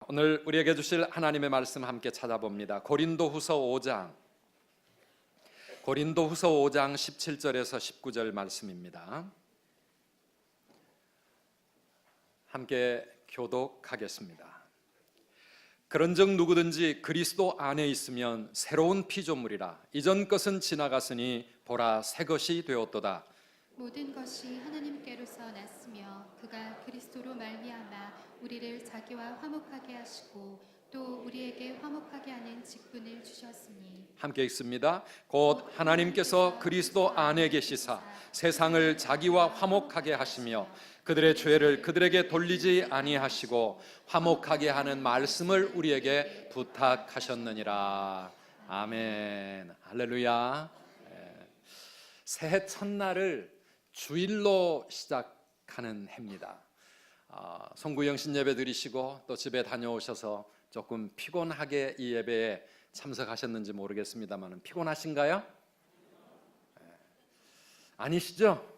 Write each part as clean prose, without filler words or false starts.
오늘 우리에게 주실 하나님의 말씀 함께 찾아봅니다. 고린도후서 5장 17절에서 19절 말씀입니다. 함께 교독하겠습니다. 그런즉 누구든지 그리스도 안에 있으면 새로운 피조물이라. 이전 것은 지나갔으니 보라 새 것이 되었도다. 모든 것이 하나님께로서 났으며 그가 그리스도로 말미암아 우리를 자기와 화목하게 하시고 또 우리에게 화목하게 하는 직분을 주셨으니. 함께 읽습니다. 곧 하나님께서 그리스도 안에 계시사 세상을 자기와 화목하게 하시며 그들의 죄를 그들에게 돌리지 아니하시고 화목하게 하는 말씀을 우리에게 부탁하셨느니라. 아멘. 할렐루야. 새해 첫날을 주일로 시작하는 해입니다. 송구영신 예배 드리시고 또 집에 다녀오셔서 조금 피곤하게 이 예배에 참석하셨는지 모르겠습니다만 피곤하신가요? 아니시죠?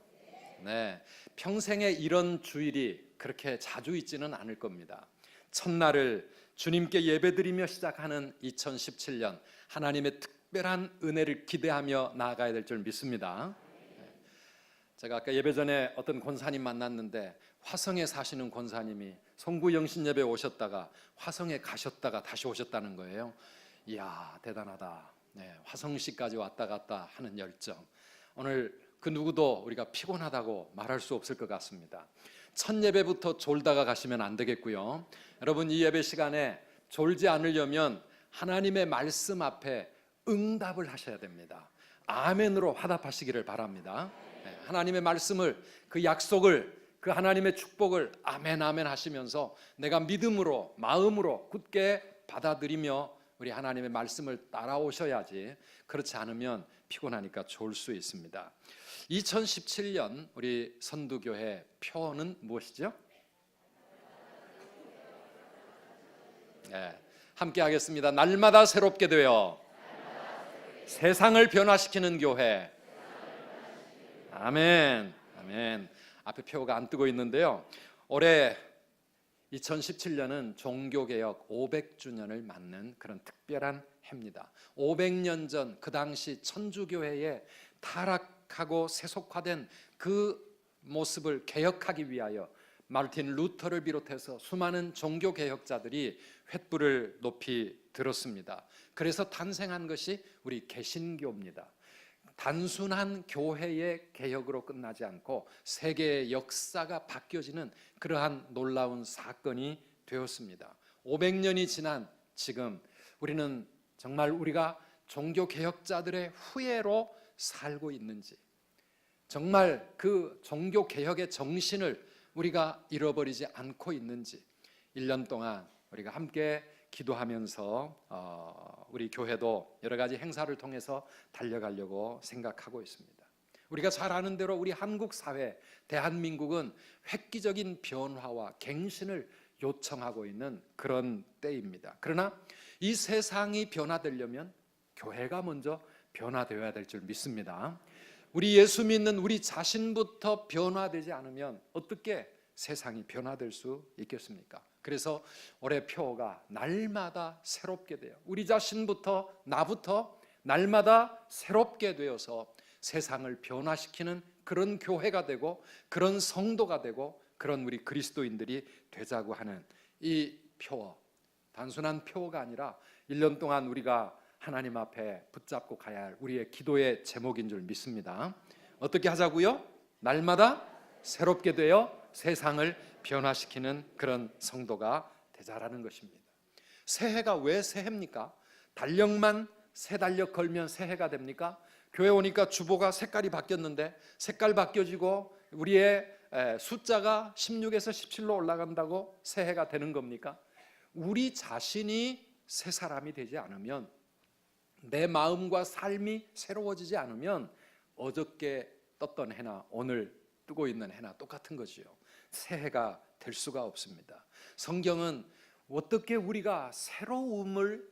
네, 평생에 이런 주일이 그렇게 자주 있지는 않을 겁니다. 첫날을 주님께 예배드리며 시작하는 2017년 하나님의 특별한 은혜를 기대하며 나아가야 될 줄 믿습니다. 제가 아까 예배 전에 어떤 권사님 만났는데 화성에 사시는 권사님이 송구영신 예배 오셨다가 화성에 가셨다가 다시 오셨다는 거예요. 이야, 대단하다. 네, 화성시까지 왔다 갔다 하는 열정. 오늘 그 누구도 우리가 피곤하다고 말할 수 없을 것 같습니다. 첫 예배부터 졸다가 가시면 안 되겠고요. 여러분, 이 예배 시간에 졸지 않으려면 하나님의 말씀 앞에 응답을 하셔야 됩니다. 아멘으로 화답하시기를 바랍니다. 하나님의 말씀을, 그 약속을, 그 하나님의 축복을 아멘 아멘 하시면서 내가 믿음으로, 마음으로 굳게 받아들이며 우리 하나님의 말씀을 따라오셔야지. 그렇지 않으면 피곤하니까 졸 수 있습니다. 2017년 우리 선두교회 표어는 무엇이죠? 네, 함께 하겠습니다. 날마다 새롭게 되어 세상을 변화시키는 교회. 아멘. 아멘. 앞에 표가 안 뜨고 있는데요. 올해 2017년은 종교개혁 500주년을 맞는 그런 특별한 해입니다. 500년 전 그 당시 천주교회에 타락하고 세속화된 그 모습을 개혁하기 위하여 마르틴 루터를 비롯해서 수많은 종교개혁자들이 횃불을 높이 들었습니다. 그래서 탄생한 것이 우리 개신교입니다. 단순한 교회의 개혁으로 끝나지 않고 세계의 역사가 바뀌어지는 그러한 놀라운 사건이 되었습니다. 500년이 지난 지금 우리는 정말 우리가 종교개혁자들의 후예로 살고 있는지, 정말 그 종교개혁의 정신을 우리가 잃어버리지 않고 있는지 1년 동안 우리가 함께 기도하면서 우리 교회도 여러 가지 행사를 통해서 달려가려고 생각하고 있습니다. 우리가 잘 아는 대로 우리 한국 사회, 대한민국은 획기적인 변화와 갱신을 요청하고 있는 그런 때입니다. 그러나 이 세상이 변화되려면 교회가 먼저 변화되어야 될 줄 믿습니다. 우리 예수 믿는 우리 자신부터 변화되지 않으면 어떻게 세상이 변화될 수 있겠습니까? 그래서 올해 표어가 날마다 새롭게 돼요. 우리 자신부터, 나부터 날마다 새롭게 되어서 세상을 변화시키는 그런 교회가 되고 그런 성도가 되고 그런 우리 그리스도인들이 되자고 하는 이 표어, 단순한 표어가 아니라 1년 동안 우리가 하나님 앞에 붙잡고 가야 할 우리의 기도의 제목인 줄 믿습니다. 어떻게 하자고요? 날마다 새롭게 되어 세상을 변화시키는 그런 성도가 되자라는 것입니다. 새해가 왜 새해입니까? 달력만 새 달력 걸면 새해가 됩니까? 교회 오니까 주보가 색깔이 바뀌었는데 색깔 바뀌어지고 우리의 숫자가 16에서 17로 올라간다고 새해가 되는 겁니까? 우리 자신이 새 사람이 되지 않으면, 내 마음과 삶이 새로워지지 않으면 어저께 떴던 해나 오늘 뜨고 있는 해나 똑같은 거지요. 새해가 될 수가 없습니다. 성경은 어떻게 우리가 새로움을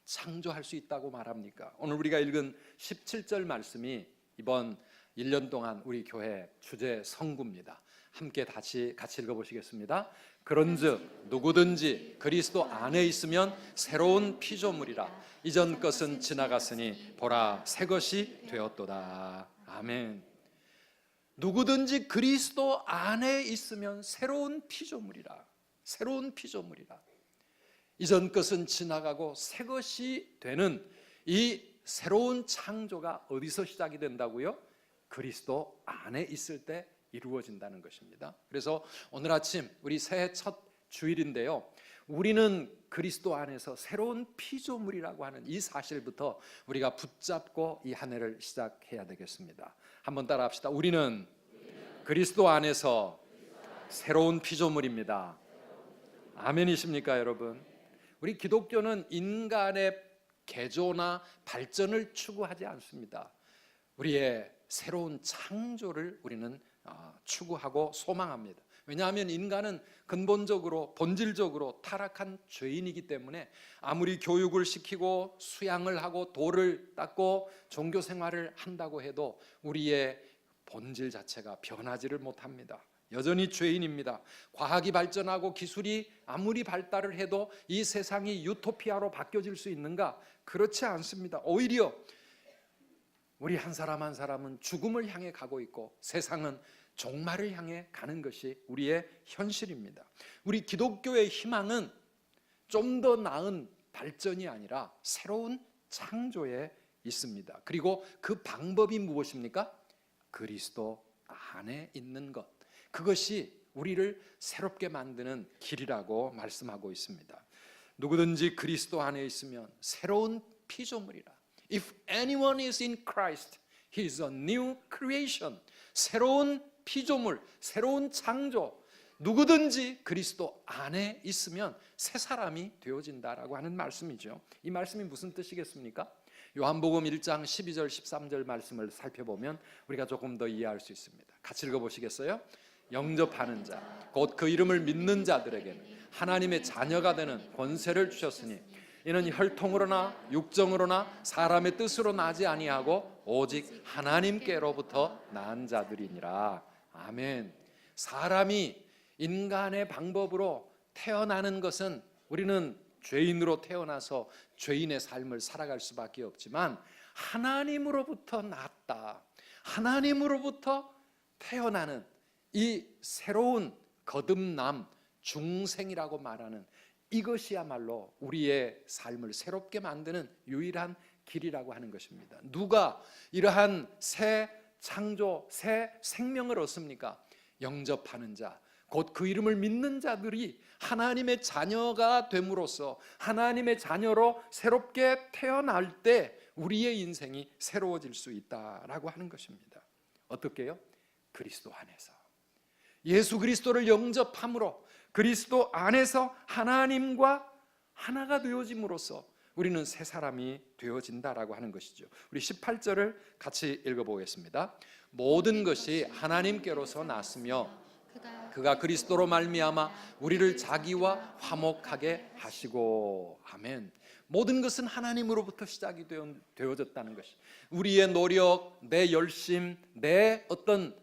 창조할 수 있다고 말합니까? 오늘 우리가 읽은 17절 말씀이 이번 1년 동안 우리 교회 주제 성구입니다. 함께 같이 읽어보시겠습니다. 그런즉 누구든지 그리스도 안에 있으면 새로운 피조물이라. 이전 것은 지나갔으니 보라 새 것이 되었도다. 아멘. 누구든지 그리스도 안에 있으면 새로운 피조물이라. 새로운 피조물이라. 이전 것은 지나가고 새 것이 되는 이 새로운 창조가 어디서 시작이 된다고요? 그리스도 안에 있을 때 이루어진다는 것입니다. 그래서 오늘 아침 우리 새해 첫 주일인데요, 우리는 그리스도 안에서 새로운 피조물이라고 하는 이 사실부터 우리가 붙잡고 이 한 해를 시작해야 되겠습니다. 한번 따라 합시다. 우리는 그리스도 안에서 새로운 피조물입니다. 아멘이십니까, 여러분? 우리 기독교는 인간의 개조나 발전을 추구하지 않습니다. 우리의 새로운 창조를 우리는 추구하고 소망합니다. 왜냐하면 인간은 근본적으로 본질적으로 타락한 죄인이기 때문에 아무리 교육을 시키고 수양을 하고 돌을 닦고 종교 생활을 한다고 해도 우리의 본질 자체가 변하지를 못합니다. 여전히 죄인입니다. 과학이 발전하고 기술이 아무리 발달을 해도 이 세상이 유토피아로 바뀌어질 수 있는가? 그렇지 않습니다. 오히려 우리 한 사람 한 사람은 죽음을 향해 가고 있고 세상은 종말을 향해 가는 것이 우리의 현실입니다. 우리 기독교의 희망은 좀 더 나은 발전이 아니라 새로운 창조에 있습니다. 그리고 그 방법이 무엇입니까? 그리스도 안에 있는 것. 그것이 우리를 새롭게 만드는 길이라고 말씀하고 있습니다. 누구든지 그리스도 안에 있으면 새로운 피조물이라. If anyone is in Christ, he is a new creation. 새로운 피조물, 새로운 창조. 누구든지 그리스도 안에 있으면 새 사람이 되어진다라고 하는 말씀이죠. 이 말씀이 무슨 뜻이겠습니까? 요한복음 1장 12절 13절 말씀을 살펴보면 우리가 조금 더 이해할 수 있습니다. 같이 읽어보시겠어요? 영접하는 자, 곧 그 이름을 믿는 자들에게는 하나님의 자녀가 되는 권세를 주셨으니 이는 혈통으로나 육정으로나 사람의 뜻으로 나지 아니하고 오직 하나님께로부터 난 자들이니라. 아멘. 사람이 인간의 방법으로 태어나는 것은 우리는 죄인으로 태어나서 죄인의 삶을 살아갈 수밖에 없지만 하나님으로부터 났다. 하나님으로부터 태어나는 이 새로운 거듭남, 중생이라고 말하는 이것이야말로 우리의 삶을 새롭게 만드는 유일한 길이라고 하는 것입니다. 누가 이러한 새 창조, 새 생명을 얻습니까? 영접하는 자, 곧 그 이름을 믿는 자들이 하나님의 자녀가 됨으로써 하나님의 자녀로 새롭게 태어날 때 우리의 인생이 새로워질 수 있다라고 하는 것입니다. 어떻게요? 그리스도 안에서 예수 그리스도를 영접함으로 그리스도 안에서 하나님과 하나가 되어짐으로써 우리는 새 사람이 되어진다라고 하는 것이죠. 우리 18절을 같이 읽어보겠습니다. 모든 것이 하나님께로서 났으며 그가 그리스도로 말미암아 우리를 자기와 화목하게 하시고. 아멘. 모든 것은 하나님으로부터 시작이 되어졌다는 것이 우리의 노력, 내 열심, 내 어떤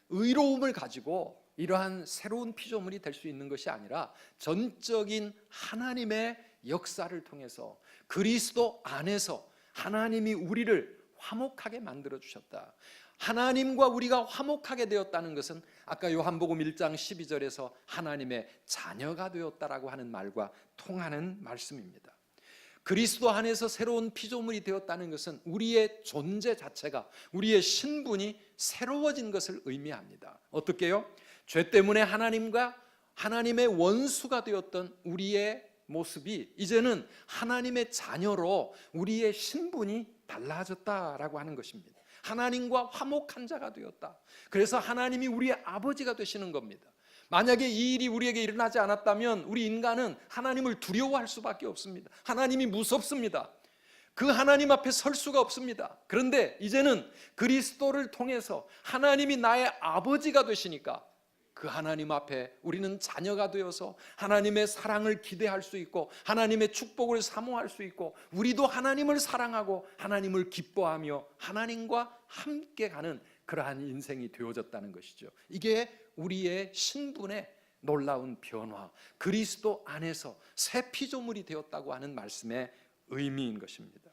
의로움을 가지고 이러한 새로운 피조물이 될 수 있는 것이 아니라 전적인 하나님의 역사를 통해서 그리스도 안에서 하나님이 우리를 화목하게 만들어 주셨다. 하나님과 우리가 화목하게 되었다는 것은 아까 요한복음 1장 12절에서 하나님의 자녀가 되었다라고 하는 말과 통하는 말씀입니다. 그리스도 안에서 새로운 피조물이 되었다는 것은 우리의 존재 자체가, 우리의 신분이 새로워진 것을 의미합니다. 어떻게요? 죄 때문에 하나님과 하나님의 원수가 되었던 우리의 모습이 이제는 하나님의 자녀로 우리의 신분이 달라졌다라고 하는 것입니다. 하나님과 화목한 자가 되었다. 그래서 하나님이 우리의 아버지가 되시는 겁니다. 만약에 이 일이 우리에게 일어나지 않았다면 우리 인간은 하나님을 두려워할 수밖에 없습니다. 하나님이 무섭습니다. 그 하나님 앞에 설 수가 없습니다. 그런데 이제는 그리스도를 통해서 하나님이 나의 아버지가 되시니까 그 하나님 앞에 우리는 자녀가 되어서 하나님의 사랑을 기대할 수 있고 하나님의 축복을 사모할 수 있고 우리도 하나님을 사랑하고 하나님을 기뻐하며 하나님과 함께 가는 그러한 인생이 되어졌다는 것이죠. 이게 우리의 신분의 놀라운 변화, 그리스도 안에서 새 피조물이 되었다고 하는 말씀의 의미인 것입니다.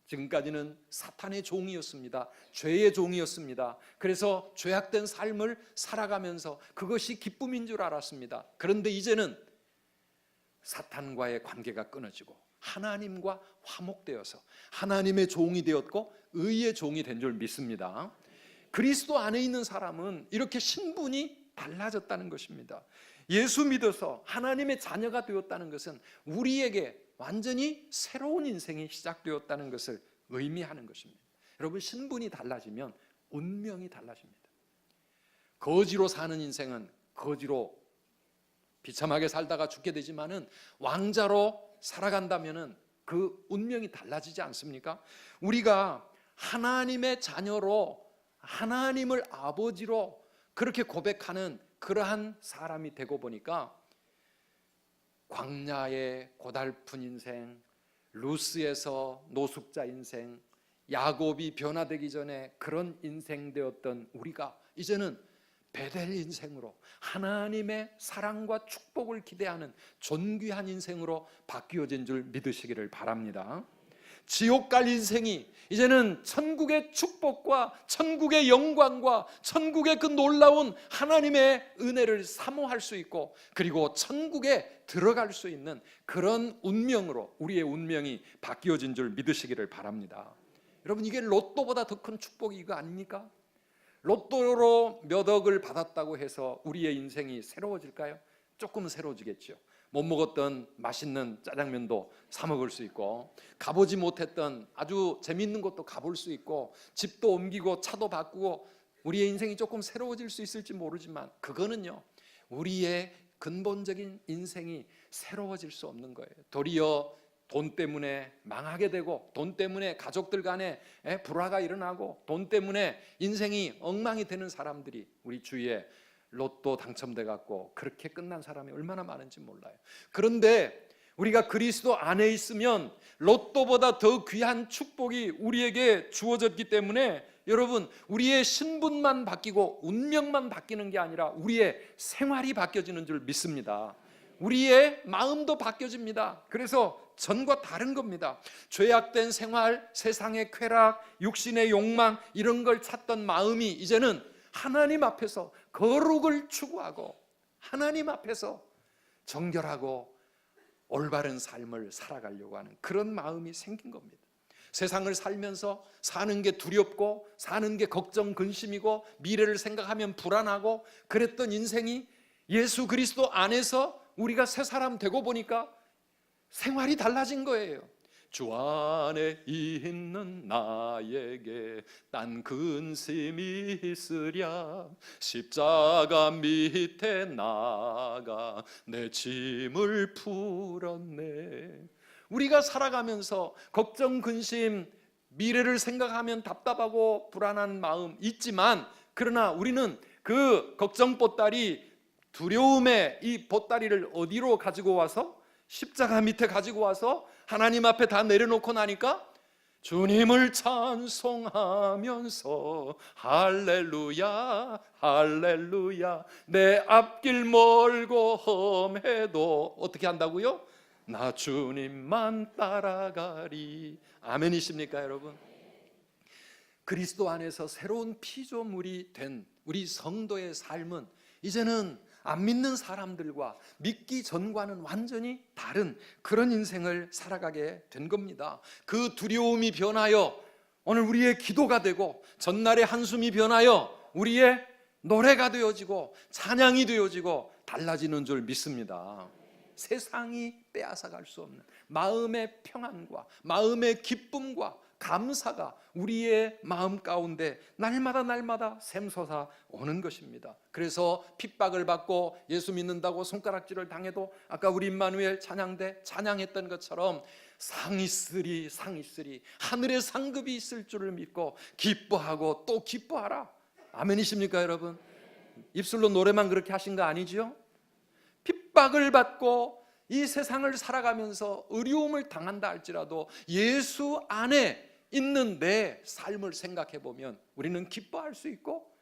지금까지는 사탄의 종이었습니다. 죄의 종이었습니다. 그래서 죄악된 삶을 살아가면서 그것이 기쁨인 줄 알았습니다. 그런데 이제는 사탄과의 관계가 끊어지고 하나님과 화목되어서 하나님의 종이 되었고 의의 종이 된 줄 믿습니다. 그리스도 안에 있는 사람은 이렇게 신분이 달라졌다는 것입니다. 예수 믿어서 하나님의 자녀가 되었다는 것은 우리에게 완전히 새로운 인생이 시작되었다는 것을 의미하는 것입니다. 여러분, 신분이 달라지면 운명이 달라집니다. 거지로 사는 인생은 거지로 비참하게 살다가 죽게 되지만은 왕자로 살아간다면은 그 운명이 달라지지 않습니까? 우리가 하나님의 자녀로 하나님을 아버지로 그렇게 고백하는 그러한 사람이 되고 보니까 광야의 고달픈 인생, 루스에서 노숙자 인생, 야곱이 변화되기 전에 그런 인생 되었던 우리가 이제는 베델 인생으로 하나님의 사랑과 축복을 기대하는 존귀한 인생으로 바뀌어진 줄 믿으시기를 바랍니다. 지옥 갈 인생이 이제는 천국의 축복과 천국의 영광과 천국의 그 놀라운 하나님의 은혜를 사모할 수 있고 그리고 천국에 들어갈 수 있는 그런 운명으로 우리의 운명이 바뀌어진 줄 믿으시기를 바랍니다. 여러분, 이게 로또보다 더 큰 축복이 이거 아닙니까? 로또로 몇 억을 받았다고 해서 우리의 인생이 새로워질까요? 조금은 새로워지겠죠. 못 먹었던 맛있는 짜장면도 사 먹을 수 있고 가보지 못했던 아주 재밌는 곳도 가볼 수 있고 집도 옮기고 차도 바꾸고 우리의 인생이 조금 새로워질 수 있을지 모르지만 그거는요, 우리의 근본적인 인생이 새로워질 수 없는 거예요. 도리어 돈 때문에 망하게 되고 돈 때문에 가족들 간에 불화가 일어나고 돈 때문에 인생이 엉망이 되는 사람들이 우리 주위에 로또 당첨돼 갖고 그렇게 끝난 사람이 얼마나 많은지 몰라요. 그런데 우리가 그리스도 안에 있으면 로또보다 더 귀한 축복이 우리에게 주어졌기 때문에 여러분, 우리의 신분만 바뀌고 운명만 바뀌는 게 아니라 우리의 생활이 바뀌어지는 줄 믿습니다. 우리의 마음도 바뀌어집니다. 그래서 전과 다른 겁니다. 죄악된 생활, 세상의 쾌락, 육신의 욕망 이런 걸 찾던 마음이 이제는 하나님 앞에서 거룩을 추구하고 하나님 앞에서 정결하고 올바른 삶을 살아가려고 하는 그런 마음이 생긴 겁니다. 세상을 살면서 사는 게 두렵고 사는 게 걱정 근심이고 미래를 생각하면 불안하고 그랬던 인생이 예수 그리스도 안에서 우리가 새 사람 되고 보니까 생활이 달라진 거예요. 주 안에 있는 나에게 딴 근심이 있으랴 십자가 밑에 나가 내 짐을 풀었네. 우리가 살아가면서 걱정 근심 미래를 생각하면 답답하고 불안한 마음 있지만 그러나 우리는 그 걱정 보따리 두려움의 이 보따리를 어디로 가지고 와서 십자가 밑에 가지고 와서 하나님 앞에 다 내려놓고 나니까 주님을 찬송하면서 할렐루야 할렐루야 내 앞길 멀고 험해도 어떻게 한다고요? 나 주님만 따라가리. 아멘이십니까 여러분? 그리스도 안에서 새로운 피조물이 된 우리 성도의 삶은 이제는 안 믿는 사람들과 믿기 전과는 완전히 다른 그런 인생을 살아가게 된 겁니다. 그 두려움이 변하여 오늘 우리의 기도가 되고 전날의 한숨이 변하여 우리의 노래가 되어지고 찬양이 되어지고 달라지는 줄 믿습니다. 세상이 빼앗아갈 수 없는 마음의 평안과 마음의 기쁨과 감사가 우리의 마음 가운데 날마다 샘솟아 오는 것입니다. 그래서 핍박을 받고 예수 믿는다고 손가락질을 당해도 아까 우리 임마누엘 찬양대 찬양했던 것처럼 상이 쓰리 하늘의 상급이 있을 줄을 믿고 기뻐하고 또 기뻐하라. 아멘이십니까 여러분? 입술로 노래만 그렇게 하신 거 아니죠? 핍박을 받고 이 세상을 살아가면서 어려움을 당한다 할지라도 예수 안에 있는 내 삶을 생각해 보면 우리는 기뻐할 수 있고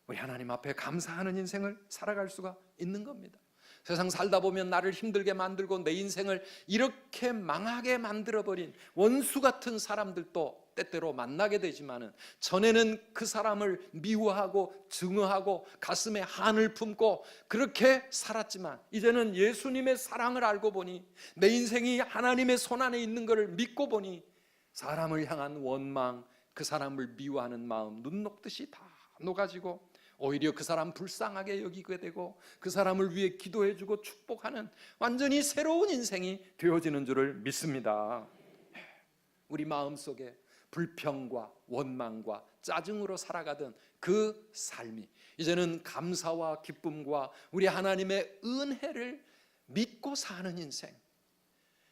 우리 하나님 앞에 감사하는 인생을 살아갈 수가 있는 겁니다. 세상 살다 보면 나를 힘들게 만들고 내 인생을 이렇게 망하게 만들어버린 원수 같은 사람들도 때때로 만나게 되지만은, 전에는 그 사람을 미워하고 증오하고 가슴에 한을 품고 그렇게 살았지만, 이제는 예수님의 사랑을 알고 보니, 내 인생이 하나님의 손안에 있는 것을 믿고 보니, 사람을 향한 원망, 그 사람을 미워하는 마음 눈 녹듯이 다 녹아지고, 오히려 그 사람 불쌍하게 여기게 되고 그 사람을 위해 기도해주고 축복하는 완전히 새로운 인생이 되어지는 줄을 믿습니다. 우리 마음속에 불평과 원망과 짜증으로 살아가던 그 삶이 이제는 감사와 기쁨과 우리 하나님의 은혜를 믿고 사는 인생,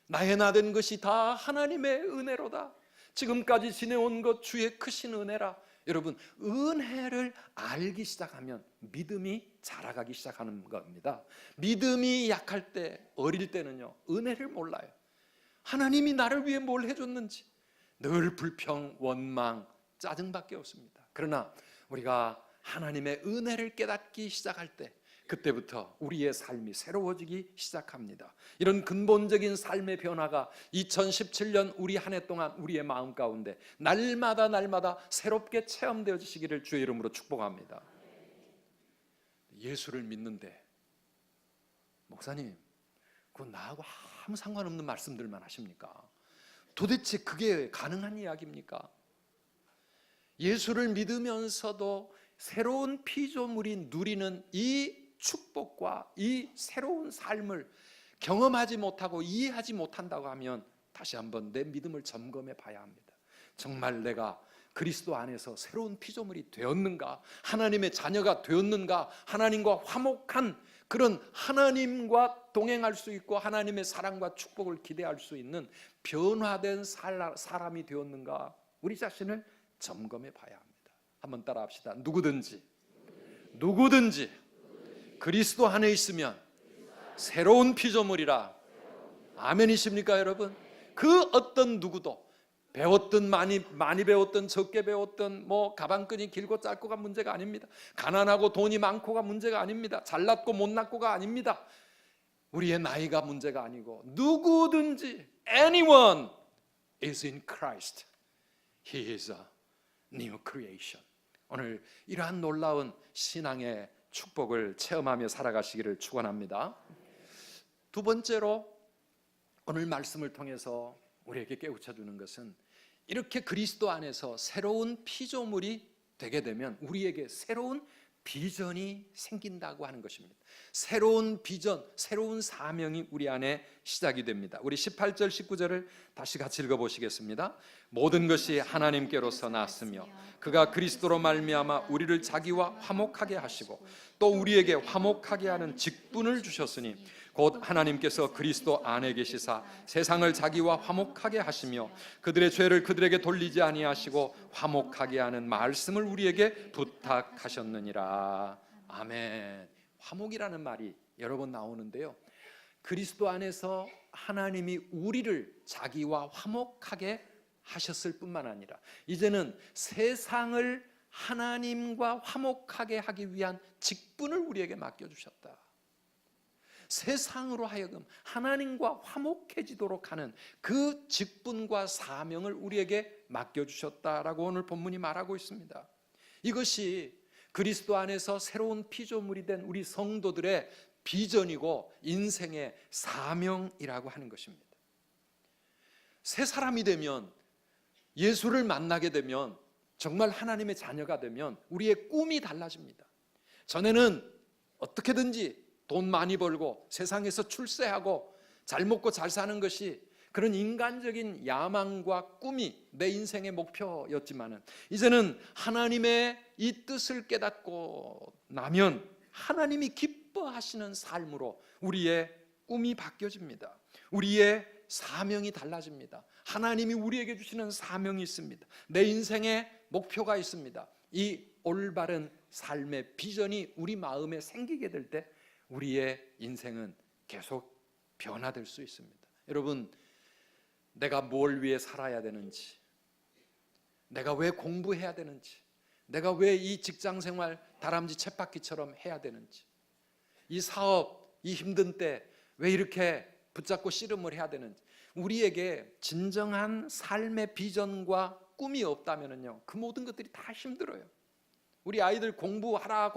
나의 나된 것이 다 하나님의 은혜로다, 지금까지 지내온 것 주의 크신 은혜라. 여러분, 은혜를 알기 시작하면 믿음이 자라가기 시작하는 겁니다. 믿음이 약할 때, 어릴 때는요, 은혜를 몰라요. 하나님이 나를 위해 뭘 해줬는지 늘 불평, 원망, 짜증밖에 없습니다. 그러나 우리가 하나님의 은혜를 깨닫기 시작할 때, 그때부터 우리의 삶이 새로워지기 시작합니다. 이런 근본적인 삶의 변화가 2017년 우리 한 해 동안 우리의 마음 가운데 날마다 새롭게 체험되어지시기를 주의 이름으로 축복합니다. 예수를 믿는데 목사님, 그건 나하고 아무 상관없는 말씀들만 하십니까? 도대체 그게 가능한 이야기입니까? 예수를 믿으면서도 새로운 피조물이 누리는 이 축복과 이 새로운 삶을 경험하지 못하고 이해하지 못한다고 하면 다시 한번 내 믿음을 점검해 봐야 합니다. 정말 내가 그리스도 안에서 새로운 피조물이 되었는가? 하나님의 자녀가 되었는가? 하나님과 화목한 그런, 하나님과 동행할 수 있고 하나님의 사랑과 축복을 기대할 수 있는 변화된 사람이 되었는가? 우리 자신을 점검해 봐야 합니다. 한번 따라 합시다. 누구든지 그리스도 안에 있으면 새로운 피조물이라. 아멘이십니까 여러분? 그 어떤 누구도 배웠든 많이 배웠든 적게 배웠든 가방끈이 길고 짧고가 문제가 아닙니다. 가난하고 돈이 많고가 문제가 아닙니다. 잘났고 못났고가 아닙니다. 우리의 나이가 문제가 아니고, 누구든지 anyone is in Christ. He is a new creation. 오늘 이러한 놀라운 신앙의 축복을 체험하며 살아가시기를 축원합니다. 두 번째로 오늘 말씀을 통해서 우리에게 깨우쳐 주는 것은, 이렇게 그리스도 안에서 새로운 피조물이 되게 되면 우리에게 새로운 비전이 생긴다고 하는 것입니다. 새로운 비전, 새로운 사명이 우리 안에 시작이 됩니다. 우리 18절 19절을 다시 같이 읽어보시겠습니다. 모든 것이 하나님께로서 났으며 그가 그리스도로 말미암아 우리를 자기와 화목하게 하시고 또 우리에게 화목하게 하는 직분을 주셨으니 곧 하나님께서 그리스도 안에 계시사 세상을 자기와 화목하게 하시며 그들의 죄를 그들에게 돌리지 아니하시고 화목하게 하는 말씀을 우리에게 부탁하셨느니라. 아멘. 화목이라는 말이 여러 번 나오는데요, 그리스도 안에서 하나님이 우리를 자기와 화목하게 하셨을 뿐만 아니라 이제는 세상을 하나님과 화목하게 하기 위한 직분을 우리에게 맡겨주셨다. 세상으로 하여금 하나님과 화목해지도록 하는 그 직분과 사명을 우리에게 맡겨주셨다라고 오늘 본문이 말하고 있습니다. 이것이 그리스도 안에서 새로운 피조물이 된 우리 성도들의 비전이고 인생의 사명이라고 하는 것입니다. 새 사람이 되면, 예수를 만나게 되면, 정말 하나님의 자녀가 되면 우리의 꿈이 달라집니다. 전에는 어떻게든지 돈 많이 벌고 세상에서 출세하고 잘 먹고 잘 사는 것이 그런 인간적인 야망과 꿈이 내 인생의 목표였지만은, 이제는 하나님의 이 뜻을 깨닫고 나면 하나님이 기뻐하시는 삶으로 우리의 꿈이 바뀌어집니다. 우리의 사명이 달라집니다. 하나님이 우리에게 주시는 사명이 있습니다. 내 인생의 목표가 있습니다. 이 올바른 삶의 비전이 우리 마음에 생기게 될 때 우리의 인생은 계속 변화될 수 있습니다. 여러분, 내가 뭘 위해 살아야 되는지, 내가 왜 공부해야 되는지, 내가 왜 이 직장생활 다람쥐 쳇바퀴처럼 해야 되는지, 이 사업, 이 힘든 때 왜 이렇게 붙잡고 씨름을 해야 되는지, 우리에게 진정한 삶의 비전과 꿈이 없다면요, 그 모든 것들이 다 힘들어요. 우리 아이들 공부하라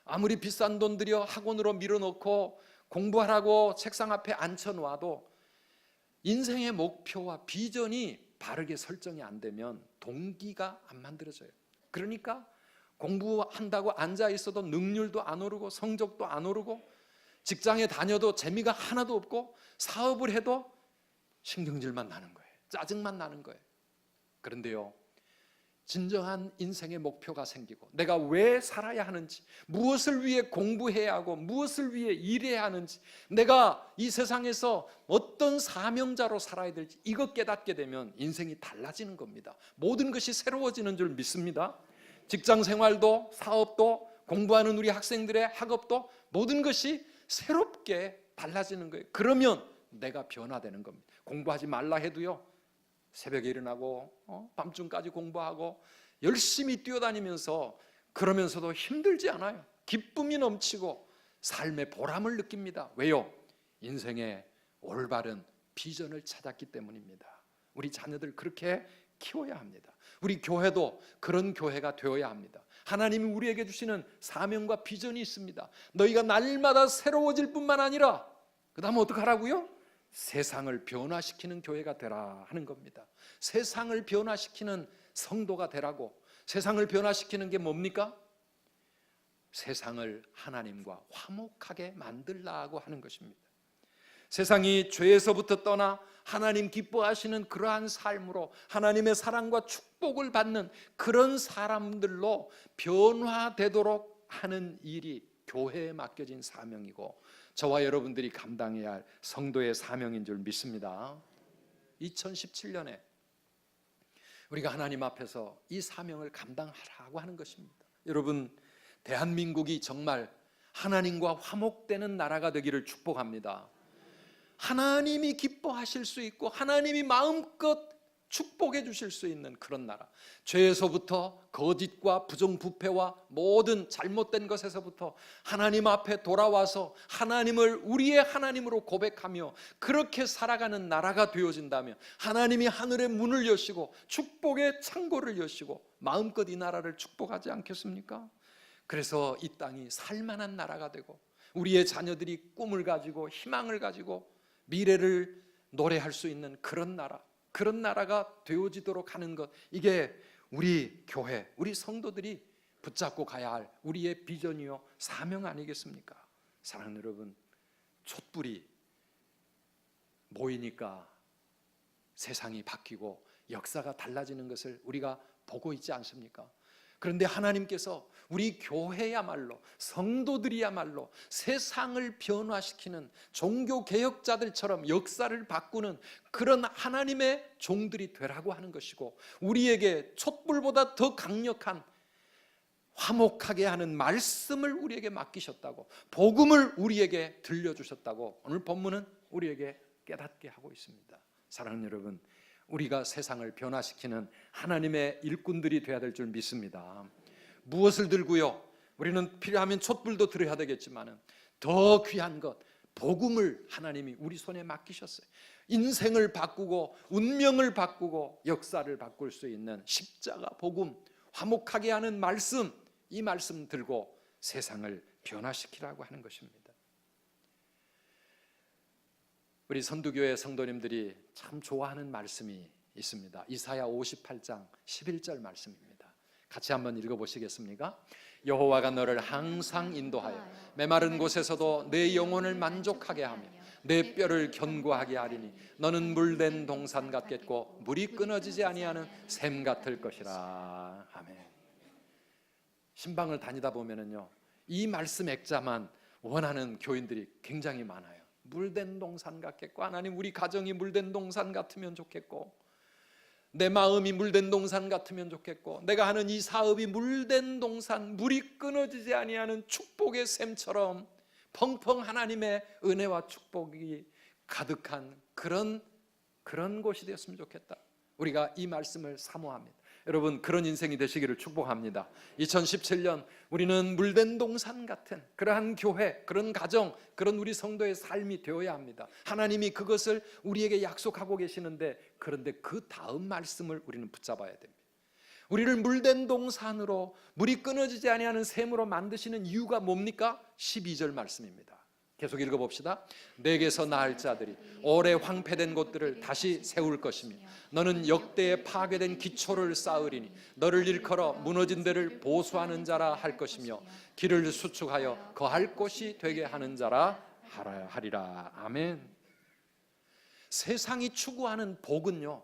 아무리 비싼 돈 들여 학원으로 밀어넣고 공부하라고 책상 앞에 앉혀놓아도 인생의 목표와 비전이 바르게 설정이 안 되면 동기가 안 만들어져요. 그러니까 공부한다고 앉아 있어도 능률도 안 오르고 성적도 안 오르고 직장에 다녀도 재미가 하나도 없고 사업을 해도 신경질만 나는 거예요. 짜증만 나는 거예요. 그런데요, 진정한 인생의 목표가 생기고 내가 왜 살아야 하는지, 무엇을 위해 공부해야 하고 무엇을 위해 일해야 하는지, 내가 이 세상에서 어떤 사명자로 살아야 될지 이것 깨닫게 되면 인생이 달라지는 겁니다. 모든 것이 새로워지는 줄 믿습니다. 직장 생활도 사업도 공부하는 우리 학생들의 학업도 모든 것이 새롭게 달라지는 거예요. 그러면 내가 변화되는 겁니다. 공부하지 말라 해도요, 새벽에 일어나고 밤중까지 공부하고 열심히 뛰어다니면서 그러면서도 힘들지 않아요. 기쁨이 넘치고 삶의 보람을 느낍니다. 왜요? 인생의 올바른 비전을 찾았기 때문입니다. 우리 자녀들 그렇게 키워야 합니다. 우리 교회도 그런 교회가 되어야 합니다. 하나님이 우리에게 주시는 사명과 비전이 있습니다. 너희가 날마다 새로워질 뿐만 아니라 그 다음에 어떡하라고요? 세상을 변화시키는 교회가 되라 하는 겁니다. 세상을 변화시키는 성도가 되라고. 세상을 변화시키는 게 뭡니까? 세상을 하나님과 화목하게 만들라고 하는 것입니다. 세상이 죄에서부터 떠나 하나님 기뻐하시는 그러한 삶으로 하나님의 사랑과 축복을 받는 그런 사람들로 변화되도록 하는 일이 교회에 맡겨진 사명이고 저와 여러분들이 감당해야 할 성도의 사명인 줄 믿습니다. 2017년에 우리가 하나님 앞에서 이 사명을 감당하라고 하는 것입니다. 여러분, 대한민국이 정말 하나님과 화목되는 나라가 되기를 축복합니다. 하나님이 기뻐하실 수 있고 하나님이 마음껏 축복해 주실 수 있는 그런 나라, 죄에서부터 거짓과 부정부패와 모든 잘못된 것에서부터 하나님 앞에 돌아와서 하나님을 우리의 하나님으로 고백하며 그렇게 살아가는 나라가 되어진다면 하나님이 하늘의 문을 여시고 축복의 창고를 여시고 마음껏 이 나라를 축복하지 않겠습니까? 그래서 이 땅이 살만한 나라가 되고 우리의 자녀들이 꿈을 가지고 희망을 가지고 미래를 노래할 수 있는 그런 나라, 그런 나라가 되어지도록 하는 것, 이게 우리 교회, 우리 성도들이 붙잡고 가야 할 우리의 비전이요 사명 아니겠습니까? 사랑하는 여러분, 촛불이 모이니까 세상이 바뀌고 역사가 달라지는 것을 우리가 보고 있지 않습니까? 그런데 하나님께서 우리 교회야말로, 성도들이야말로 세상을 변화시키는 종교개혁자들처럼 역사를 바꾸는 그런 하나님의 종들이 되라고 하는 것이고, 우리에게 촛불보다 더 강력한 화목하게 하는 말씀을 우리에게 맡기셨다고, 복음을 우리에게 들려주셨다고 오늘 본문은 우리에게 깨닫게 하고 있습니다. 사랑하는 여러분, 우리가 세상을 변화시키는 하나님의 일꾼들이 되어야 될 줄 믿습니다. 무엇을 들고요? 우리는 필요하면 촛불도 들어야 되겠지만 더 귀한 것, 복음을 하나님이 우리 손에 맡기셨어요. 인생을 바꾸고 운명을 바꾸고 역사를 바꿀 수 있는 십자가 복음, 화목하게 하는 말씀, 이 말씀 들고 세상을 변화시키라고 하는 것입니다. 우리 선두교회 성도님들이 참 좋아하는 말씀이 있습니다. 이사야 58장 11절 말씀입니다. 같이 한번 읽어보시겠습니까? 여호와가 너를 항상 인도하여 메마른 곳에서도 내 영혼을 만족하게 하며 내 뼈를 견고하게 하리니 너는 물된 동산 같겠고 물이 끊어지지 아니하는 샘 같을 것이라. 아멘. 신방을 다니다 보면은요, 이 말씀 액자만 원하는 교인들이 굉장히 많아요. 물된 동산 같겠고, 하나님 우리 가정이 물된 동산 같으면 좋겠고, 내 마음이 물된 동산 같으면 좋겠고, 내가 하는 이 사업이 물된 동산, 물이 끊어지지 아니하는 축복의 샘처럼 펑펑 하나님의 은혜와 축복이 가득한 그런 곳이 되었으면 좋겠다. 우리가 이 말씀을 사모합니다. 여러분, 그런 인생이 되시기를 축복합니다. 2017년 우리는 물된 동산 같은 그러한 교회, 그런 가정, 그런 우리 성도의 삶이 되어야 합니다. 하나님이 그것을 우리에게 약속하고 계시는데, 그런데 그 다음 말씀을 우리는 붙잡아야 됩니다. 우리를 물된 동산으로, 물이 끊어지지 아니하는 샘으로 만드시는 이유가 뭡니까? 12절 말씀입니다. 계속 읽어봅시다. 내게서 나을 자들이 오래 황폐된 곳들을 다시 세울 것이며 너는 역대에 파괴된 기초를 쌓으리니 너를 일컬어 무너진 데를 보수하는 자라 할 것이며 길을 수축하여 거할 곳이 되게 하는 자라 하리라. 아멘. 세상이 추구하는 복은요,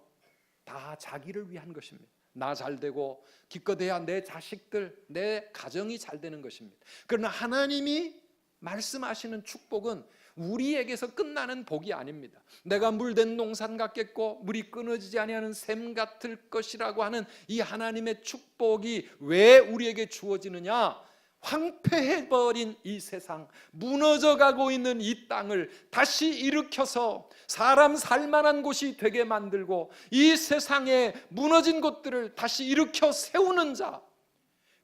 다 자기를 위한 것입니다. 나 잘되고 기껏해야 내 자식들, 내 가정이 잘 되는 것입니다. 그러나 하나님이 말씀하시는 축복은 우리에게서 끝나는 복이 아닙니다. 내가 물된 농산 같겠고 물이 끊어지지 아니하는 샘 같을 것이라고 하는 이 하나님의 축복이 왜 우리에게 주어지느냐? 황폐해버린 이 세상, 무너져가고 있는 이 땅을 다시 일으켜서 사람 살만한 곳이 되게 만들고 이 세상에 무너진 곳들을 다시 일으켜 세우는 자,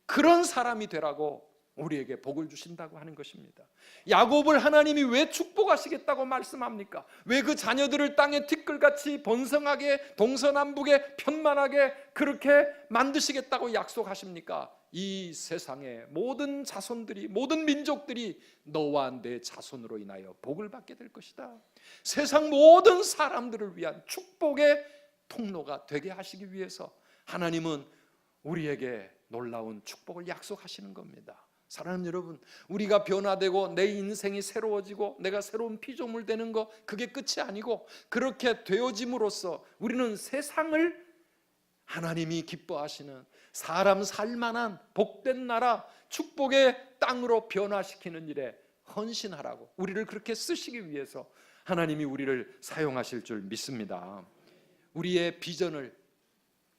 그런 사람이 되라고 우리에게 복을 주신다고 하는 것입니다. 야곱을 하나님이 왜 축복하시겠다고 말씀합니까? 왜 그 자녀들을 땅에 티끌같이 번성하게 동서남북에 편만하게 그렇게 만드시겠다고 약속하십니까? 이 세상의 모든 자손들이, 모든 민족들이 너와 내 자손으로 인하여 복을 받게 될 것이다. 세상 모든 사람들을 위한 축복의 통로가 되게 하시기 위해서 하나님은 우리에게 놀라운 축복을 약속하시는 겁니다. 사랑하는 여러분, 우리가 변화되고 내 인생이 새로워지고 내가 새로운 피조물 되는 거, 그게 끝이 아니고 그렇게 되어짐으로써 우리는 세상을 하나님이 기뻐하시는 사람 살만한 복된 나라, 축복의 땅으로 변화시키는 일에 헌신하라고, 우리를 그렇게 쓰시기 위해서 하나님이 우리를 사용하실 줄 믿습니다. 우리의 비전을,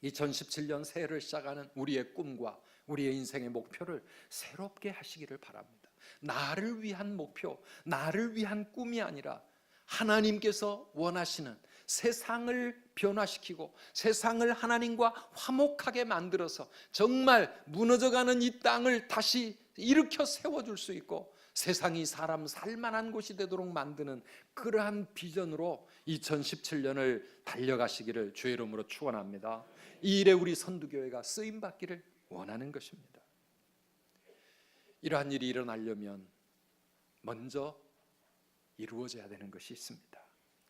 2017년 새해를 시작하는 우리의 꿈과 우리의 인생의 목표를 새롭게 하시기를 바랍니다. 나를 위한 목표, 나를 위한 꿈이 아니라 하나님께서 원하시는 세상을 변화시키고 세상을 하나님과 화목하게 만들어서 정말 무너져가는 이 땅을 다시 일으켜 세워줄 수 있고 세상이 사람 살만한 곳이 되도록 만드는 그러한 비전으로 2017년을 달려가시기를 주의 이름으로 축원합니다. 이 일에 우리 선두교회가 쓰임받기를 원하는 것입니다. 이러한 일이 일어나려면 먼저 이루어져야 되는 것이 있습니다.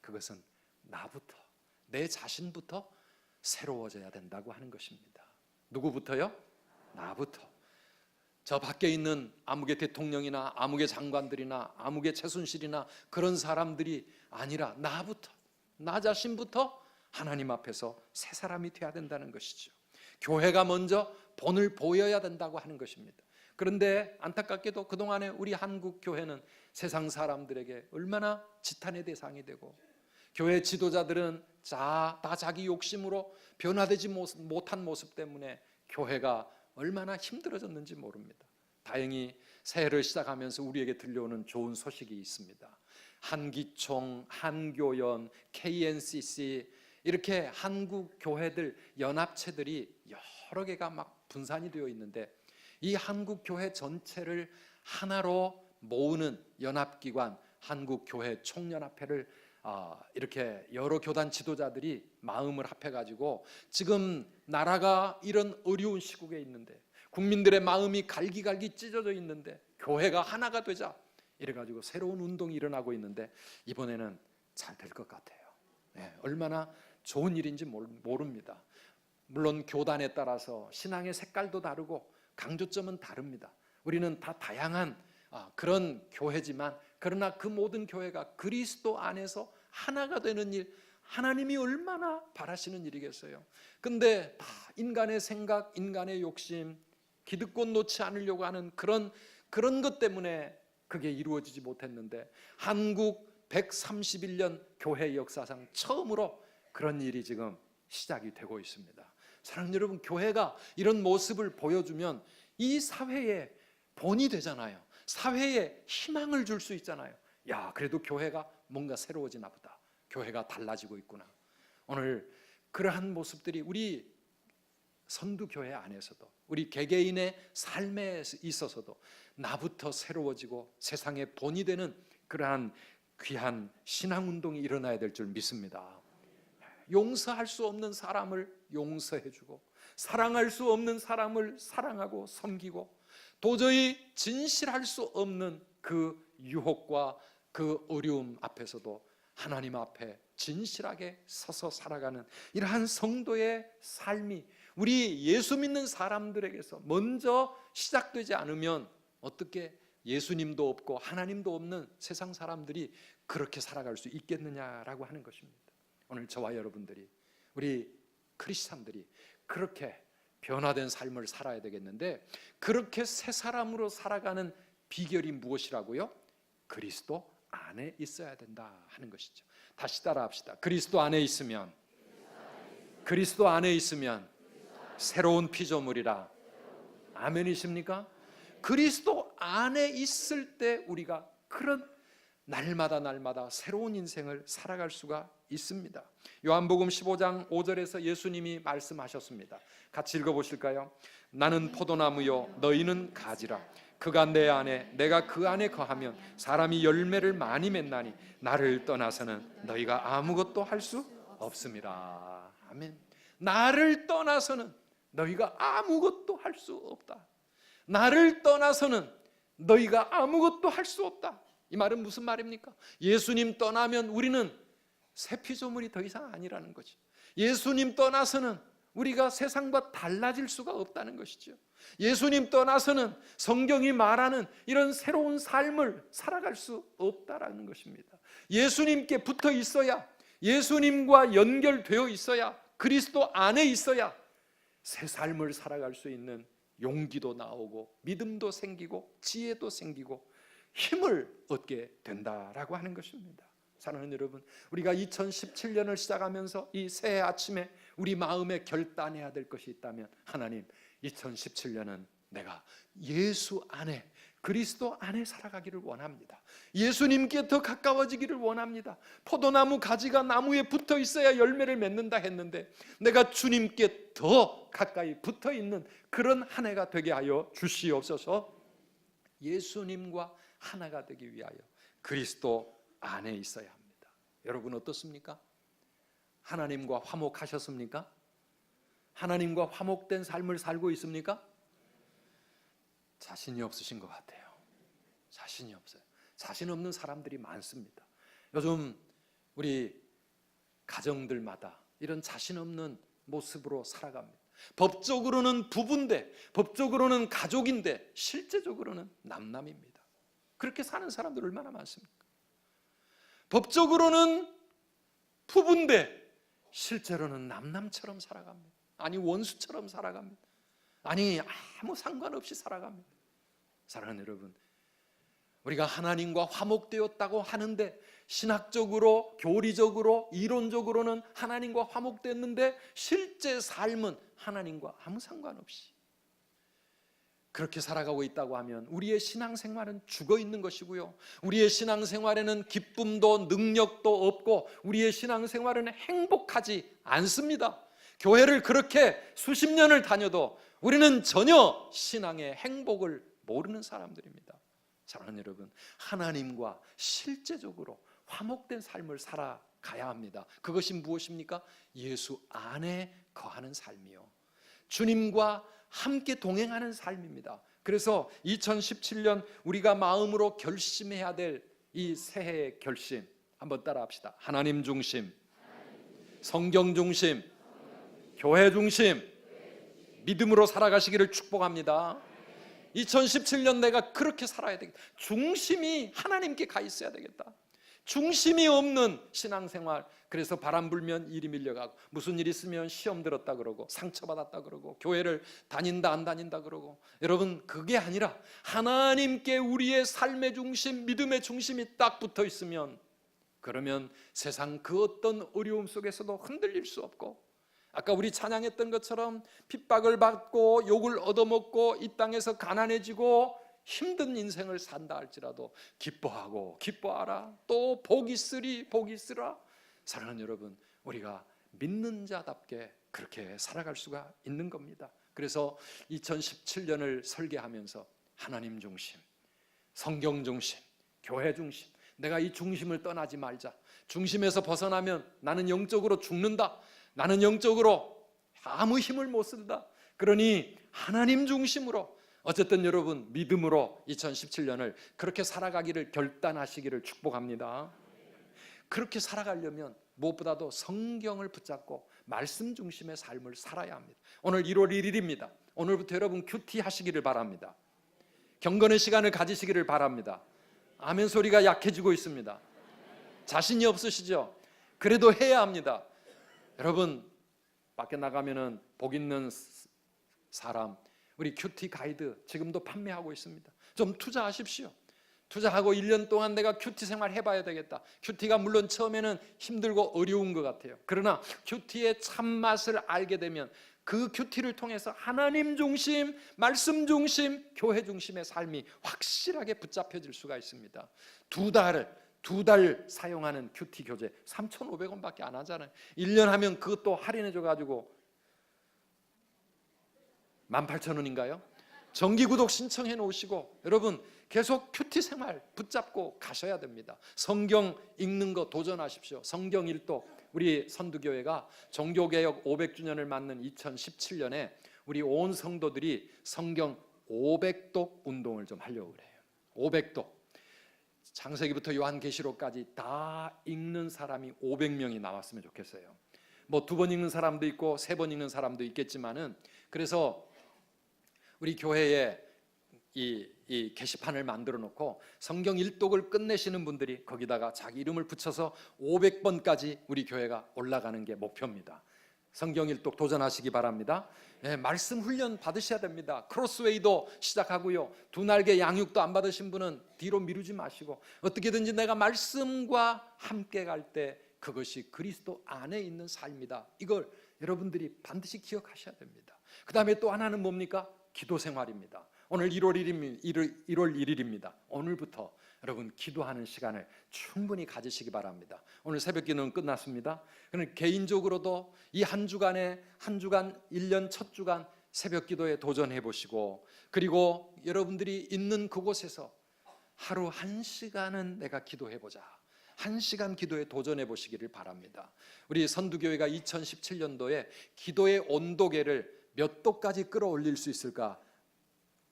그것은 나부터, 내 자신부터 새로워져야 된다고 하는 것입니다. 누구부터요? 나부터. 저 밖에 있는 아무개 대통령이나 아무개 장관들이나 아무개 최순실이나 그런 사람들이 아니라 나부터, 나 자신부터 하나님 앞에서 새 사람이 되어야 된다는 것이죠. 교회가 먼저 본을 보여야 된다고 하는 것입니다. 그런데 안타깝게도 그동안에 우리 한국 교회는 세상 사람들에게 얼마나 지탄의 대상이 되고 교회 지도자들은 다 자기 욕심으로 변화되지 못한 모습 때문에 교회가 얼마나 힘들어졌는지 모릅니다. 다행히 새해를 시작하면서 우리에게 들려오는 좋은 소식이 있습니다. 한기총, 한교연, KNCC 이렇게 한국 교회들 연합체들이 여러 개가 막 분산이 되어 있는데 이 한국 교회 전체를 하나로 모으는 연합기관 한국교회 총연합회를 이렇게 여러 교단 지도자들이 마음을 합해가지고 지금 나라가 이런 어려운 시국에 있는데 국민들의 마음이 갈기갈기 찢어져 있는데 교회가 하나가 되자 이래가지고 새로운 운동이 일어나고 있는데 이번에는 잘 될 것 같아요. 네, 얼마나 좋은 일인지 모릅니다. 물론 교단에 따라서 신앙의 색깔도 다르고 강조점은 다릅니다. 우리는 다 다양한 그런 교회지만 그러나 그 모든 교회가 그리스도 안에서 하나가 되는 일, 하나님이 얼마나 바라시는 일이겠어요. 근데 다 인간의 생각, 인간의 욕심, 기득권 놓지 않으려고 하는 그런 것 때문에 그게 이루어지지 못했는데 한국 131년 교회 역사상 처음으로 그런 일이 지금 시작이 되고 있습니다. 사랑하는 여러분, 교회가 이런 모습을 보여주면 이 사회에 본이 되잖아요. 사회에 희망을 줄 수 있잖아요. 야, 그래도 교회가 뭔가 새로워지나 보다. 교회가 달라지고 있구나. 오늘 그러한 모습들이 우리 선두교회 안에서도 우리 개개인의 삶에 있어서도 나부터 새로워지고 세상의 본이 되는 그러한 귀한 신앙운동이 일어나야 될 줄 믿습니다. 용서할 수 없는 사람을 용서해주고 사랑할 수 없는 사람을 사랑하고 섬기고 도저히 진실할 수 없는 그 유혹과 그 어려움 앞에서도 하나님 앞에 진실하게 서서 살아가는 이러한 성도의 삶이 우리 예수 믿는 사람들에게서 먼저 시작되지 않으면 어떻게 예수님도 없고 하나님도 없는 세상 사람들이 그렇게 살아갈 수 있겠느냐라고 하는 것입니다. 오늘 저와 여러분들이 우리 크리스찬들이 그렇게 변화된 삶을 살아야 되겠는데 그렇게 새 사람으로 살아가는 비결이 무엇이라고요? 그리스도 안에 있어야 된다 하는 것이죠. 다시 따라합시다. 그리스도 안에 있으면 새로운 피조물이라. 아멘이십니까? 그리스도 안에 있을 때 우리가 그런 날마다 새로운 인생을 살아갈 수가 있습니다. 요한복음 15장 5절에서 예수님이 말씀하셨습니다. 같이 읽어보실까요? 나는 포도나무요 너희는 가지라. 그가 내 안에 내가 그 안에 거하면 사람이 열매를 많이 맺나니 나를 떠나서는 너희가 아무것도 할 수 없습니다. 아멘. 나를 떠나서는 너희가 아무것도 할 수 없다. 나를 떠나서는 너희가 아무것도 할 수 없다. 이 말은 무슨 말입니까? 예수님 떠나면 우리는 새 피조물이 더 이상 아니라는 거지. 예수님 떠나서는 우리가 세상과 달라질 수가 없다는 것이죠. 예수님 떠나서는 성경이 말하는 이런 새로운 삶을 살아갈 수 없다라는 것입니다. 예수님께 붙어 있어야, 예수님과 연결되어 있어야, 그리스도 안에 있어야 새 삶을 살아갈 수 있는 용기도 나오고 믿음도 생기고 지혜도 생기고 힘을 얻게 된다라고 하는 것입니다. 사랑하는 여러분, 우리가 2017년을 시작하면서 이 새해 아침에 우리 마음에 결단해야 될 것이 있다면, 하나님, 2017년은 내가 예수 안에, 그리스도 안에 살아가기를 원합니다. 예수님께 더 가까워지기를 원합니다. 포도나무 가지가 나무에 붙어 있어야 열매를 맺는다 했는데 내가 주님께 더 가까이 붙어 있는 그런 한 해가 되게 하여 주시옵소서. 예수님과 하나가 되기 위하여 그리스도 안에 있어야 합니다. 여러분 어떻습니까? 하나님과 화목하셨습니까? 하나님과 화목된 삶을 살고 있습니까? 자신이 없으신 것 같아요. 자신이 없어요. 자신 없는 사람들이 많습니다. 요즘 우리 가정들마다 이런 자신 없는 모습으로 살아갑니다. 법적으로는 부부인데, 법적으로는 가족인데 실제적으로는 남남입니다. 그렇게 사는 사람들 얼마나 많습니까? 법적으로는 부부인데 실제로는 남남처럼 살아갑니다. 아니 원수처럼 살아갑니다. 아니 아무 상관없이 살아갑니다. 사랑하는 여러분, 우리가 하나님과 화목되었다고 하는데 신학적으로, 교리적으로, 이론적으로는 하나님과 화목됐는데 실제 삶은 하나님과 아무 상관없이 그렇게 살아가고 있다고 하면 우리의 신앙생활은 죽어있는 것이고요, 우리의 신앙생활에는 기쁨도 능력도 없고 우리의 신앙생활은 행복하지 않습니다. 교회를 그렇게 수십 년을 다녀도 우리는 전혀 신앙의 행복을 모르는 사람들입니다. 사랑하는 여러분, 하나님과 실제적으로 화목된 삶을 살아가야 합니다. 그것이 무엇입니까? 예수 안에 거하는 삶이요, 주님과 함께 동행하는 삶입니다. 그래서 2017년 우리가 마음으로 결심해야 될 이 새해의 결심 한번 따라합시다. 하나님 중심, 성경 중심, 교회 중심, 믿음으로 살아가시기를 축복합니다. 2017년 내가 그렇게 살아야 되겠다. 중심이 하나님께 가 있어야 되겠다. 중심이 없는 신앙생활, 그래서 바람 불면 일이 밀려가고 무슨 일 있으면 시험 들었다 그러고 상처받았다 그러고 교회를 다닌다 안 다닌다 그러고, 여러분 그게 아니라 하나님께 우리의 삶의 중심, 믿음의 중심이 딱 붙어 있으면, 그러면 세상 그 어떤 어려움 속에서도 흔들릴 수 없고, 아까 우리 찬양했던 것처럼 핍박을 받고 욕을 얻어먹고 이 땅에서 가난해지고 힘든 인생을 산다 할지라도 기뻐하고 기뻐하라, 또 복이 있으리 복이 있으라. 사랑하는 여러분, 우리가 믿는 자답게 그렇게 살아갈 수가 있는 겁니다. 그래서 2017년을 설계하면서 하나님 중심, 성경 중심, 교회 중심, 내가 이 중심을 떠나지 말자. 중심에서 벗어나면 나는 영적으로 죽는다. 나는 영적으로 아무 힘을 못 쓴다. 그러니 하나님 중심으로, 어쨌든 여러분 믿음으로 2017년을 그렇게 살아가기를 결단하시기를 축복합니다. 그렇게 살아가려면 무엇보다도 성경을 붙잡고 말씀 중심의 삶을 살아야 합니다. 오늘 1월 1일입니다. 오늘부터 여러분 큐티 하시기를 바랍니다. 경건의 시간을 가지시기를 바랍니다. 아멘 소리가 약해지고 있습니다. 자신이 없으시죠? 그래도 해야 합니다. 여러분 밖에 나가면은 복 있는 사람, 우리 큐티 가이드 지금도 판매하고 있습니다. 좀 투자하십시오. 투자하고 1년 동안 내가 큐티 생활 해봐야 되겠다. 큐티가 물론 처음에는 힘들고 어려운 것 같아요. 그러나 큐티의 참맛을 알게 되면 그 큐티를 통해서 하나님 중심, 말씀 중심, 교회 중심의 삶이 확실하게 붙잡혀질 수가 있습니다. 두 달 사용하는 큐티 교재 3,500원밖에 안 하잖아요. 1년 하면 그것도 할인해줘가지고 18,000원인가요? 정기구독 신청해 놓으시고 여러분 계속 큐티 생활 붙잡고 가셔야 됩니다. 성경 읽는 거 도전하십시오. 성경 일독, 우리 선두교회가 종교개혁 500주년을 맞는 2017년에 우리 온 성도들이 성경 500독 운동을 좀 하려고 그래요. 500독. 창세기부터 요한계시록까지 다 읽는 사람이 500명이 나왔으면 좋겠어요. 뭐 2번 읽는 사람도 있고 3번 읽는 사람도 있겠지만은, 그래서 우리 교회에 이 게시판을 만들어 놓고 성경 일독을 끝내시는 분들이 거기다가 자기 이름을 붙여서 500번까지 우리 교회가 올라가는 게 목표입니다. 성경 일독 도전하시기 바랍니다. 네, 말씀 훈련 받으셔야 됩니다. 크로스웨이도 시작하고요. 2날개 양육도 안 받으신 분은 뒤로 미루지 마시고 어떻게든지 내가 말씀과 함께 갈 때 그것이 그리스도 안에 있는 삶이다. 이걸 여러분들이 반드시 기억하셔야 됩니다. 그 다음에 또 하나는 뭡니까? 기도 생활입니다. 오늘 1월 1일입니다. 오늘부터 여러분 기도하는 시간을 충분히 가지시기 바랍니다. 오늘 새벽 기도는 끝났습니다. 그럼 개인적으로도 이 한 주간 1년 첫 주간 새벽 기도에 도전해 보시고, 그리고 여러분들이 있는 그곳에서 하루 1시간은 내가 기도해 보자. 1시간 기도에 도전해 보시기를 바랍니다. 우리 선두교회가 2017년도에 기도의 온도계를 몇 도까지 끌어올릴 수 있을까?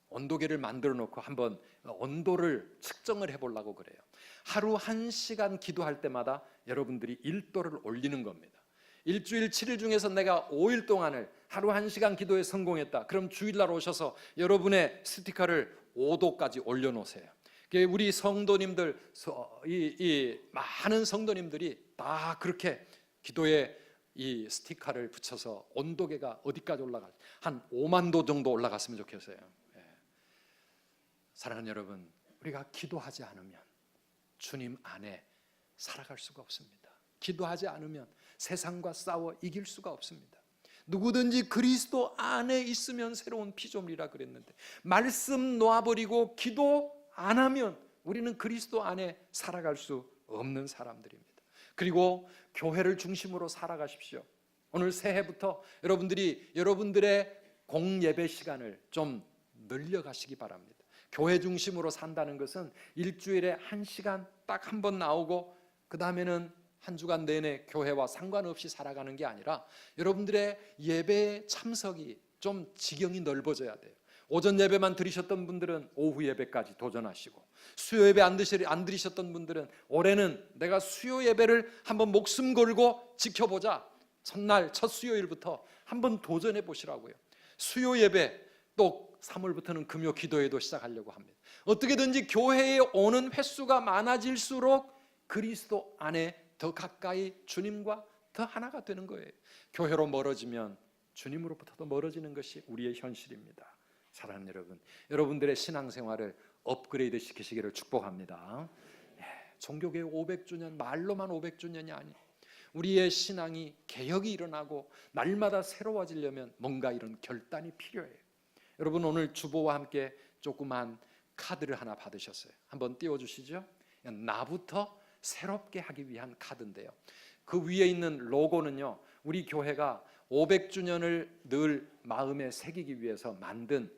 온도계를 만들어 놓고 한번 온도를 측정을 해보려고 그래요. 하루 1시간 기도할 때마다 여러분들이 1도를 올리는 겁니다. 일주일 7일 중에서 내가 5일 동안을 하루 1시간 기도에 성공했다. 그럼 주일날 오셔서 여러분의 스티커를 5도까지 올려놓으세요. 우리 성도님들, 이 많은 성도님들이 다 그렇게 기도에 이 스티커를 붙여서 온도계가 어디까지 올라갈지 한 5만 도 정도 올라갔으면 좋겠어요. 사랑하는 여러분, 우리가 기도하지 않으면 주님 안에 살아갈 수가 없습니다. 기도하지 않으면 세상과 싸워 이길 수가 없습니다. 누구든지 그리스도 안에 있으면 새로운 피조물이라 그랬는데, 말씀 놓아버리고 기도 안 하면 우리는 그리스도 안에 살아갈 수 없는 사람들입니다. 그리고 교회를 중심으로 살아가십시오. 오늘 새해부터 여러분들의 공예배 시간을 좀 늘려가시기 바랍니다. 교회 중심으로 산다는 것은 일주일에 1시간 딱 한 번 나오고 그 다음에는 한 주간 내내 교회와 상관없이 살아가는 게 아니라 여러분들의 예배의 참석이 좀 지경이 넓어져야 돼요. 오전 예배만 드리셨던 분들은 오후 예배까지 도전하시고, 수요 예배 안 드리셨던 분들은 올해는 내가 수요 예배를 한번 목숨 걸고 지켜보자. 첫날 첫 수요일부터 한번 도전해 보시라고요. 수요 예배, 또 3월부터는 금요 기도회도 시작하려고 합니다. 어떻게든지 교회에 오는 횟수가 많아질수록 그리스도 안에 더 가까이 주님과 더 하나가 되는 거예요. 교회로 멀어지면 주님으로부터도 멀어지는 것이 우리의 현실입니다. 사랑하는 여러분, 여러분들의 신앙생활을 업그레이드 시키시기를 축복합니다. 종교개혁 500주년, 말로만 500주년이 아니에요. 우리의 신앙이 개혁이 일어나고 날마다 새로워지려면 뭔가 이런 결단이 필요해요. 여러분, 오늘 주보와 함께 조그만 카드를 하나 받으셨어요. 한번 띄워주시죠. 나부터 새롭게 하기 위한 카드인데요, 그 위에 있는 로고는요, 우리 교회가 500주년을 늘 마음에 새기기 위해서 만든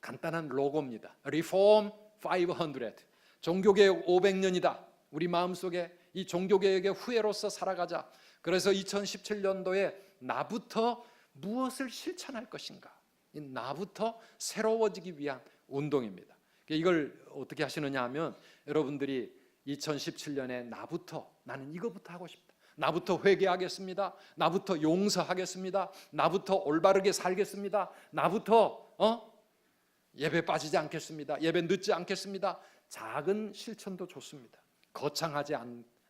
간단한 로고입니다. Reform 500. 종교개혁 500년이다. 우리 마음속에 이 종교개혁의 후예로서 살아가자. 그래서 2017년도에 나부터 무엇을 실천할 것인가, 이 나부터 새로워지기 위한 운동입니다. 이걸 어떻게 하시느냐 하면 여러분들이 2017년에 나부터, 나는 이거부터 하고 싶다, 나부터 회개하겠습니다, 나부터 용서하겠습니다, 나부터 올바르게 살겠습니다, 나부터 예배 빠지지 않겠습니다, 예배 늦지 않겠습니다. 작은 실천도 좋습니다. 거창하지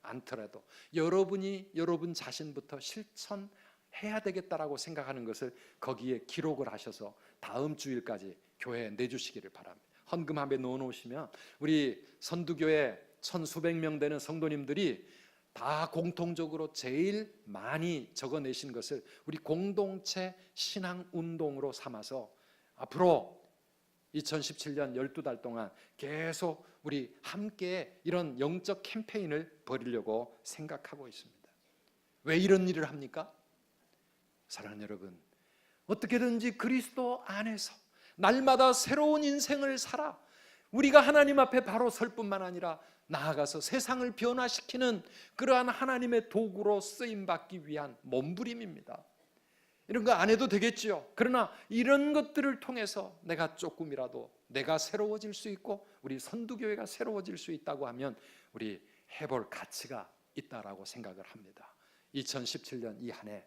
않더라도 여러분이 여러분 자신부터 실천해야 되겠다라고 생각하는 것을 거기에 기록을 하셔서 다음 주일까지 교회에 내주시기를 바랍니다. 헌금함에 넣어놓으시면 우리 선두교회 천수백 명 되는 성도님들이 다 공통적으로 제일 많이 적어내신 것을 우리 공동체 신앙운동으로 삼아서 앞으로 2017년 12달 동안 계속 우리 함께 이런 영적 캠페인을 벌이려고 생각하고 있습니다. 왜 이런 일을 합니까? 사랑하는 여러분, 어떻게든지 그리스도 안에서 날마다 새로운 인생을 살아 우리가 하나님 앞에 바로 설 뿐만 아니라 나아가서 세상을 변화시키는 그러한 하나님의 도구로 쓰임받기 위한 몸부림입니다. 이런 거 안 해도 되겠지요. 그러나 이런 것들을 통해서 내가 조금이라도 내가 새로워질 수 있고 우리 선두교회가 새로워질 수 있다고 하면 우리 해볼 가치가 있다라고 생각을 합니다. 2017년 이 한 해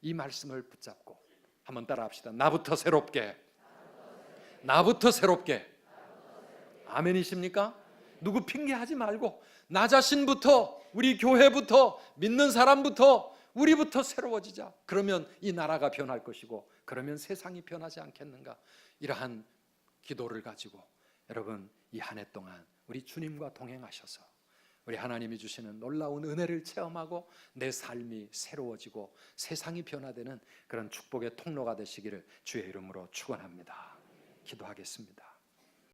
이 말씀을 붙잡고 한번 따라합시다. 나부터 새롭게, 나부터 새롭게. 아멘이십니까? 누구 핑계하지 말고 나 자신부터, 우리 교회부터, 믿는 사람부터, 우리부터 새로워지자. 그러면 이 나라가 변할 것이고 그러면 세상이 변하지 않겠는가. 이러한 기도를 가지고 여러분 이 한 해 동안 우리 주님과 동행하셔서 우리 하나님이 주시는 놀라운 은혜를 체험하고 내 삶이 새로워지고 세상이 변화되는 그런 축복의 통로가 되시기를 주의 이름으로 축원합니다. 기도하겠습니다.